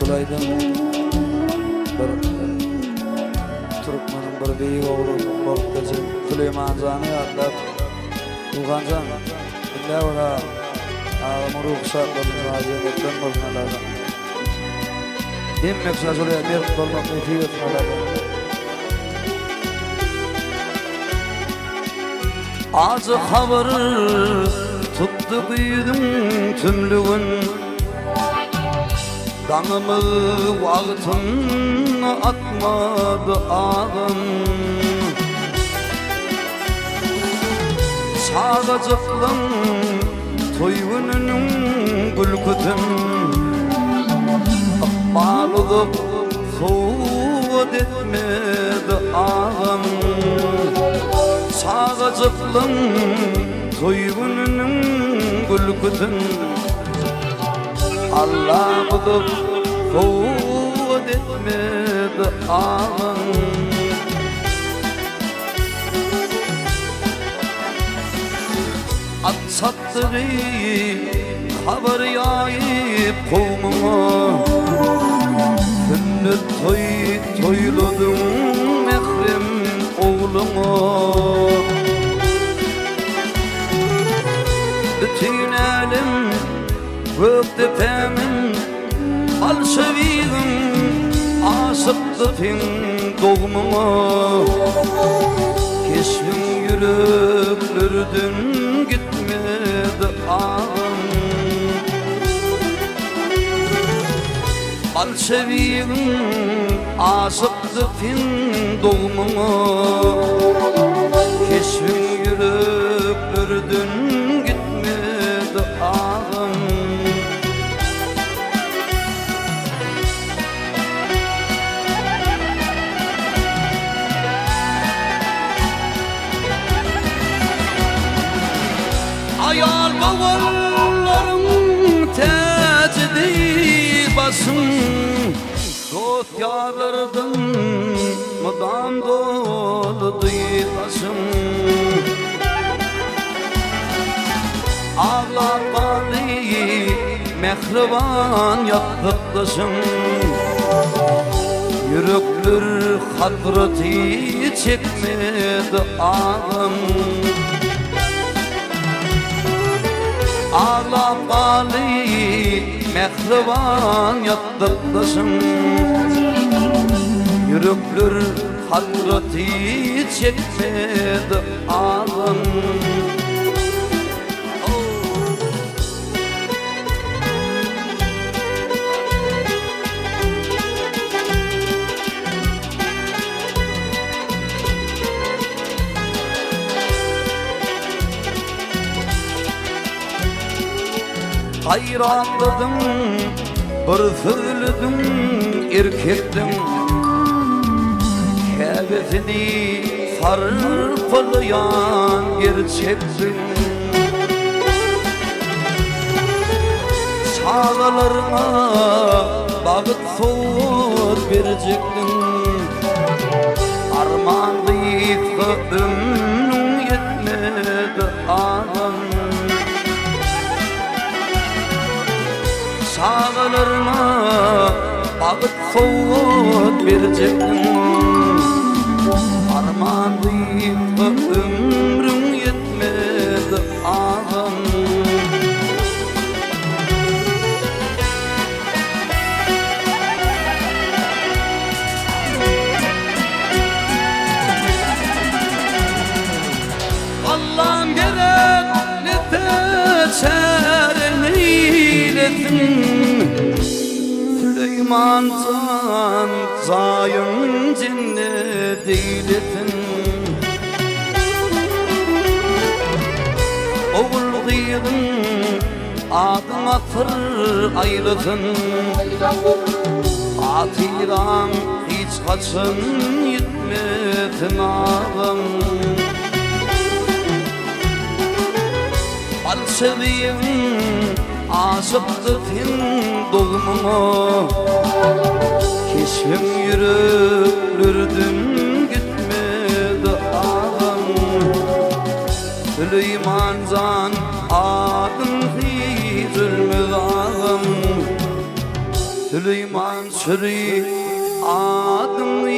Sulaydan bir Türkmenin bir beyi oğlu bolup geçen Süleyman Can'ı adlap Uğancan illa ora ağamı ruhsatlarını azimetten bolmalardan hem meksaj olaya merk bolmak nefiyet etmelerden azı haber tuttu büyüdüm tümlüğün Danımı vaqtını atmadı ağım Sağacıqlım toyununun gülkütüm Akbalıdıp soğud etmedi ağım Sağacıqlım toyununun gülkütüm Allah'ıdır soğud etmedi ağın At sattığı haber yayıp kovmuma Sünnet toyladın mehrem oğluma Bütün alim Göktepemin al seviyim asıklıtın doğmuma Keşfin yüreklerden gitmedi ağım Al seviyim asıklıtın doğmuma Keşfin yüreklerden gitmedi ağım Ayal bavarlarım tecdi basın Dost yarlardan mıdan doludu basın Ağlar bali mehriban yaptıklasın Yürekler hasreti çekmedi ağım Ağla bali mehriban yaptıklasın Yürekler hasreti çekmedi ağım Hayranladım, bir söyledim, erkektim Kâbesini sarpalayan gerçektim Sağlarıma bağıt soğut verecektim Armağanlıysa ömrüm yetmedi ağam Sağlarıma bağıt soğut verecektim Armağanlıysa ömrüm yetmedi ağam Allah'ım gerek ne teçerini eylesin Süleyman Can zayın cennet eylesin Oğul kıydım adım atır aylasın Atiran hiç kaçın yitmesin ağam Al seviyim aşıklıkın doğmuma Keşfim yüreklerden gitmedi ağam Süleyman Can adın hiç ölmedi ağam Süleyman Sürü adını